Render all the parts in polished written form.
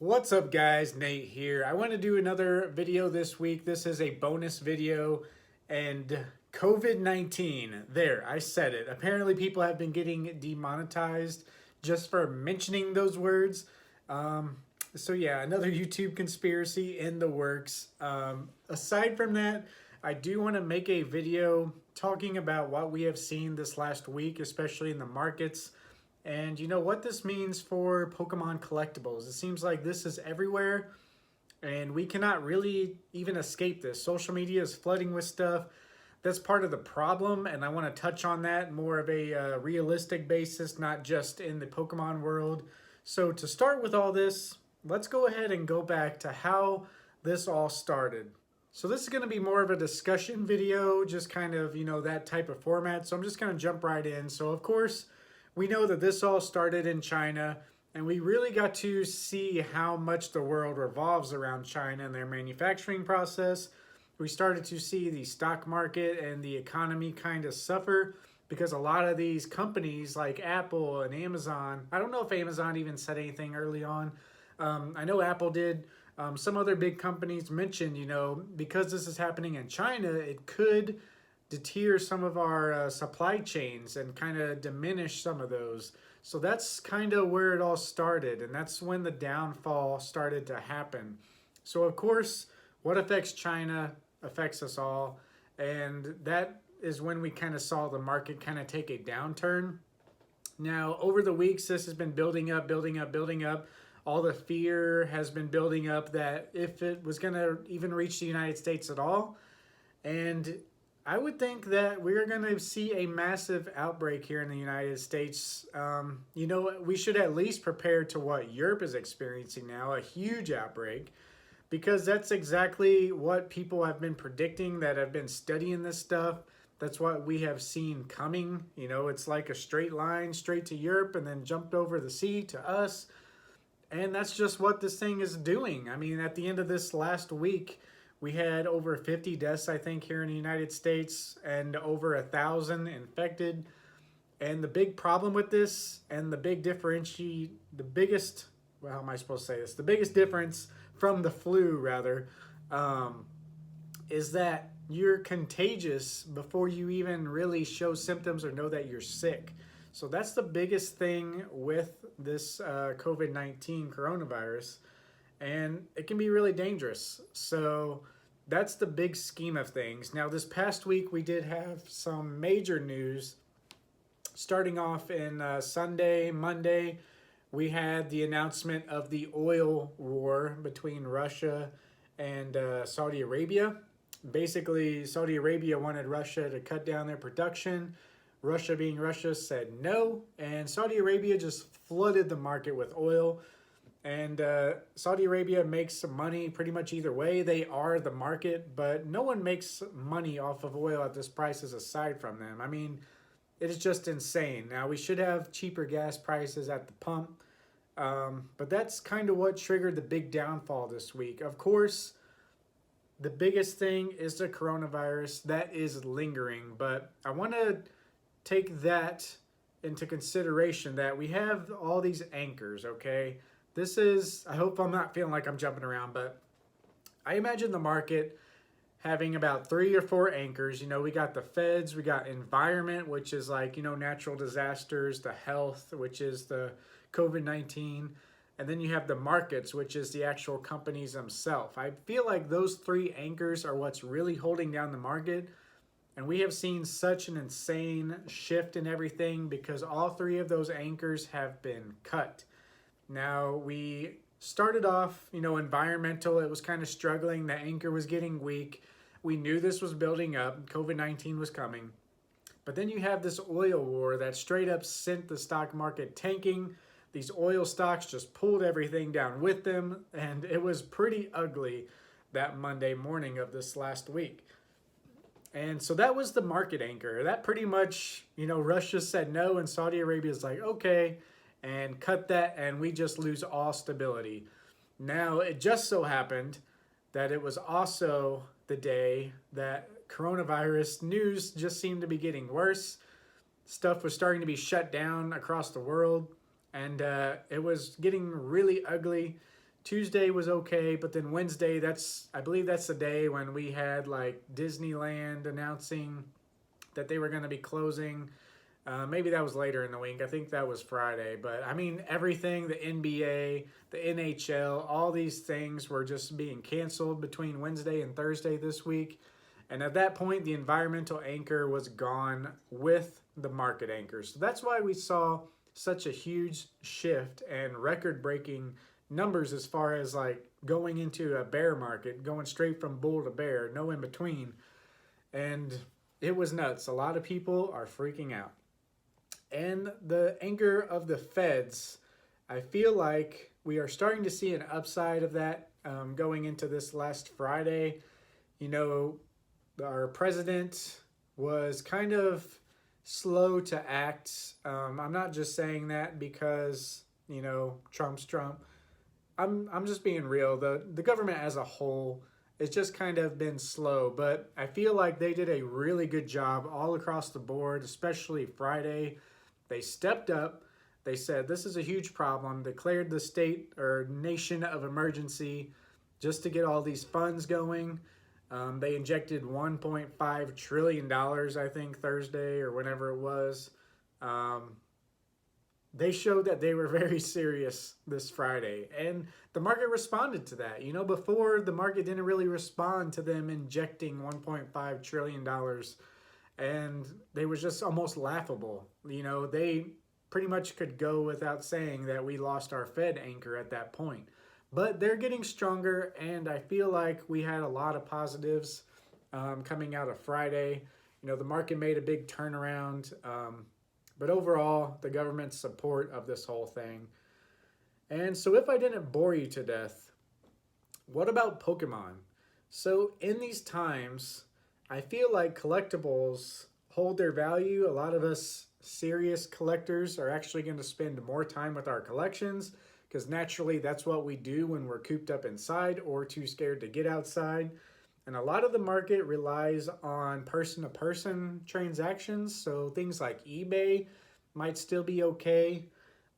What's up guys, Nate here. I want to do another video this week. This is a bonus video and COVID-19. There, I said it. Apparently people have been getting demonetized just for mentioning those words. So yeah, another YouTube conspiracy in the works. Aside from that, I do want to make a video talking about what we have seen this last week, especially in the markets. And you know what this means for Pokemon collectibles. It seems like this is everywhere and we cannot really even escape this. Social media is flooding with stuff. That's part of the problem, and I want to touch on that more of a realistic basis, not just in the Pokemon world. So to start with all this, let's go ahead and go back to how this all started. So this is going to be more of a discussion video, just kind of, that type of format. So I'm just going to jump right in. So of course, we know that this all started in China, and we really got to see how much the world revolves around China and their manufacturing process. We started to see the stock market and the economy kind of suffer because a lot of these companies like Apple and Amazon, I don't know if Amazon even said anything early on. I know Apple did. Some other big companies mentioned, because this is happening in China, it could deter some of our supply chains and kind of diminish some of those. So that's kind of where it all started, and that's when the downfall started to happen. So of course, what affects China affects us all, and that is when we kind of saw the market kind of take a downturn. Now, over the weeks, this has been building up, building up, building up. All the fear has been building up that if it was going to even reach the United States at all, and I would think that we're going to see a massive outbreak here in the United States. We should at least prepare to what Europe is experiencing now, a huge outbreak, because that's exactly what people have been predicting that have been studying this stuff. That's what we have seen coming. It's like a straight line straight to Europe and then jumped over the sea to us. And that's just what this thing is doing. I mean, at the end of this last week, we had over 50 deaths, I think, here in the United States and over 1,000 infected. And the big problem with this and the biggest, well, how am I supposed to say this? The biggest difference from the flu, rather, is that you're contagious before you even really show symptoms or know that you're sick. So that's the biggest thing with this COVID-19 coronavirus. And it can be really dangerous. So that's the big scheme of things. Now, this past week, we did have some major news. Starting off in Sunday, Monday, we had the announcement of the oil war between Russia and Saudi Arabia. Basically, Saudi Arabia wanted Russia to cut down their production. Russia, being Russia, said no. And Saudi Arabia just flooded the market with oil. And Saudi Arabia makes some money pretty much either way. They are the market, but no one makes money off of oil at this prices aside from them. I mean, it is just insane. Now, we should have cheaper gas prices at the pump, but that's kind of what triggered the big downfall this week. Of course, the biggest thing is the coronavirus. That is lingering, but I want to take that into consideration that we have all these anchors, okay? This is, I hope I'm not feeling like I'm jumping around, but I imagine the market having about 3 or 4 anchors. We got the feds, we got environment, which is like, natural disasters, the health, which is the COVID-19, and then you have the markets, which is the actual companies themselves. I feel like those 3 anchors are what's really holding down the market, and we have seen such an insane shift in everything because all 3 of those anchors have been cut. Now, we started off, environmental. It was kind of struggling. The anchor was getting weak. We knew this was building up. COVID-19 was coming. But then you have this oil war that straight up sent the stock market tanking. These oil stocks just pulled everything down with them. And it was pretty ugly that Monday morning of this last week. And so that was the market anchor. That pretty much, Russia said no, and Saudi Arabia's like, okay, and cut that, and we just lose all stability. Now, it just so happened that it was also the day that coronavirus news just seemed to be getting worse. Stuff was starting to be shut down across the world, and it was getting really ugly Tuesday was okay, but then Wednesday, I believe that's the day when we had like Disneyland announcing that they were going to be closing. Maybe that was later in the week. I think that was Friday. But I mean, everything, the NBA, the NHL, all these things were just being canceled between Wednesday and Thursday this week. And at that point, the environmental anchor was gone with the market anchor. So that's why we saw such a huge shift and record breaking numbers as far as like going into a bear market, going straight from bull to bear, no in between. And it was nuts. A lot of people are freaking out. And the anger of the feds, I feel like we are starting to see an upside of that going into this last Friday. You know, our president was kind of slow to act. I'm not just saying that because, you know, Trump's Trump. I'm just being real. The government as a whole, it's just kind of been slow, but I feel like they did a really good job all across the board, especially Friday. They stepped up. They said this is a huge problem, declared the state or nation of emergency just to get all these funds going. They injected $1.5 trillion, I think, Thursday or whenever it was. They showed that they were very serious this Friday, and the market responded to that. You know, before the market didn't really respond to them injecting $1.5 trillion, and they was just almost laughable. You know, they pretty much could go without saying that we lost our Fed anchor at that point. But they're getting stronger, and I feel like we had a lot of positives coming out of Friday. You know, the market made a big turnaround. But overall, the government's support of this whole thing. And so if I didn't bore you to death, what about Pokemon? So in these times, I feel like collectibles hold their value. A lot of us serious collectors are actually going to spend more time with our collections because naturally that's what we do when we're cooped up inside or too scared to get outside. And a lot of the market relies on person-to-person transactions, so things like eBay might still be okay,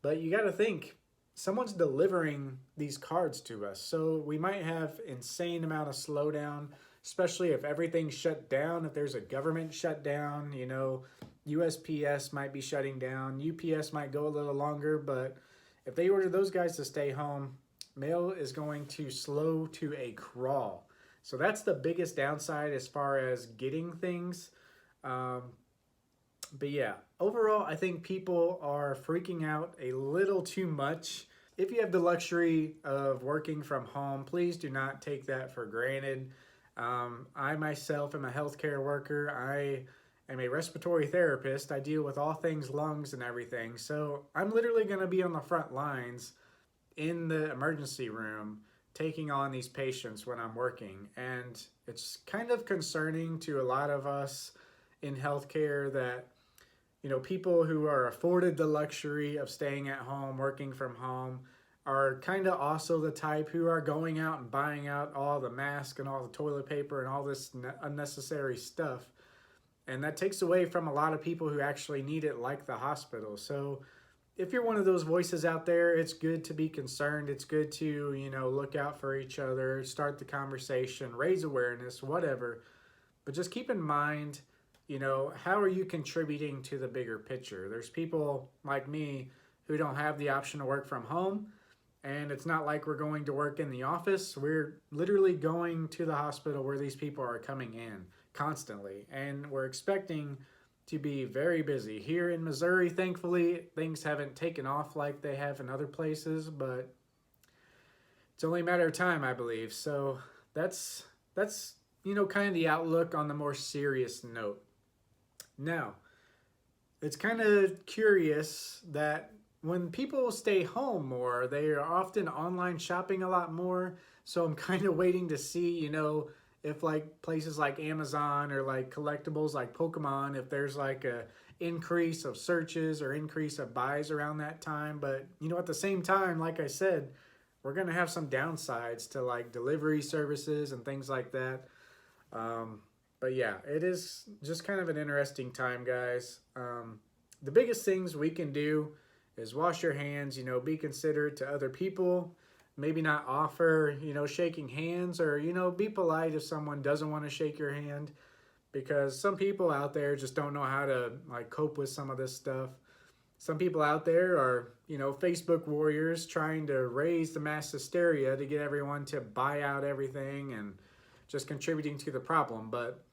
but you got to think, someone's delivering these cards to us, so we might have insane amount of slowdown, especially if everything's shut down, if there's a government shutdown, you know, USPS might be shutting down, UPS might go a little longer, but if they order those guys to stay home, mail is going to slow to a crawl. So that's the biggest downside as far as getting things. But yeah, overall, I think people are freaking out a little too much. If you have the luxury of working from home, please do not take that for granted. I myself am a healthcare worker. I am a respiratory therapist. I deal with all things lungs and everything. So I'm literally going to be on the front lines in the emergency room taking on these patients when I'm working. And it's kind of concerning to a lot of us in healthcare that, you know, people who are afforded the luxury of staying at home, working from home, are kind of also the type who are going out and buying out all the masks and all the toilet paper and all this unnecessary stuff. And that takes away from a lot of people who actually need it, like the hospital. So if you're one of those voices out there, it's good to be concerned. It's good to, you know, look out for each other, start the conversation, raise awareness, whatever. But just keep in mind, you know, how are you contributing to the bigger picture? There's people like me who don't have the option to work from home. And it's not like we're going to work in the office. We're literally going to the hospital where these people are coming in constantly. And we're expecting to be very busy. Here in Missouri, thankfully, things haven't taken off like they have in other places, but it's only a matter of time, I believe. So that's you know, kind of the outlook on the more serious note. Now, it's kind of curious that when people stay home more, they are often online shopping a lot more. So I'm kind of waiting to see, you know, if like places like Amazon or like collectibles like Pokemon, if there's like a increase of searches or increase of buys around that time. But, you know, at the same time, like I said, we're going to have some downsides to like delivery services and things like that. But yeah, it is just kind of an interesting time, guys. The biggest things we can do is wash your hands, you know, be considerate to other people. maybe not offer, shaking hands, or, be polite if someone doesn't want to shake your hand, because some people out there just don't know how to like cope with some of this stuff. Some people out there are, Facebook warriors trying to raise the mass hysteria to get everyone to buy out everything and just contributing to the problem. But,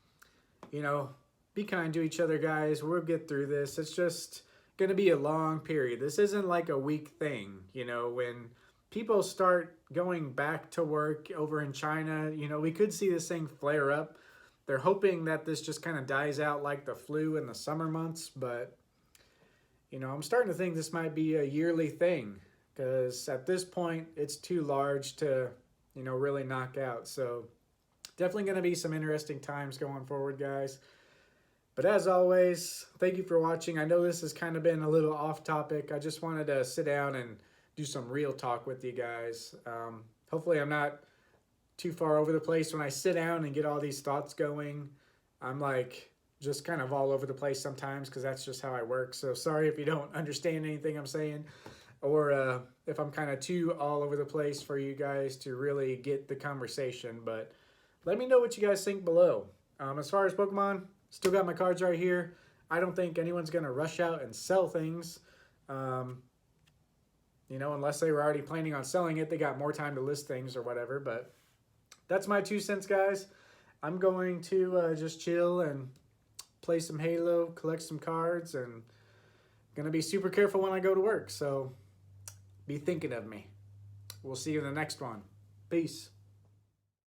be kind to each other, guys. We'll get through this. It's just going to be a long period. This isn't like a week thing. When people start going back to work over in China, we could see this thing flare up. They're hoping that this just kind of dies out like the flu in the summer months, but I'm starting to think this might be a yearly thing, because at this point it's too large to, really knock out. So definitely going to be some interesting times going forward, guys. But as always, thank you for watching. I know this has kind of been a little off topic. I just wanted to sit down and do some real talk with you guys. Hopefully I'm not too far over the place. When I sit down and get all these thoughts going, I'm like just kind of all over the place sometimes, because that's just how I work. So sorry if you don't understand anything I'm saying, or if I'm kind of too all over the place for you guys to really get the conversation. But let me know what you guys think below. As far as Pokemon, still got my cards right here. I don't think anyone's going to rush out and sell things. Unless they were already planning on selling it, they got more time to list things or whatever. But that's my 2 cents, guys. I'm going to just chill and play some Halo, collect some cards, and going to be super careful when I go to work. So be thinking of me. We'll see you in the next one. Peace.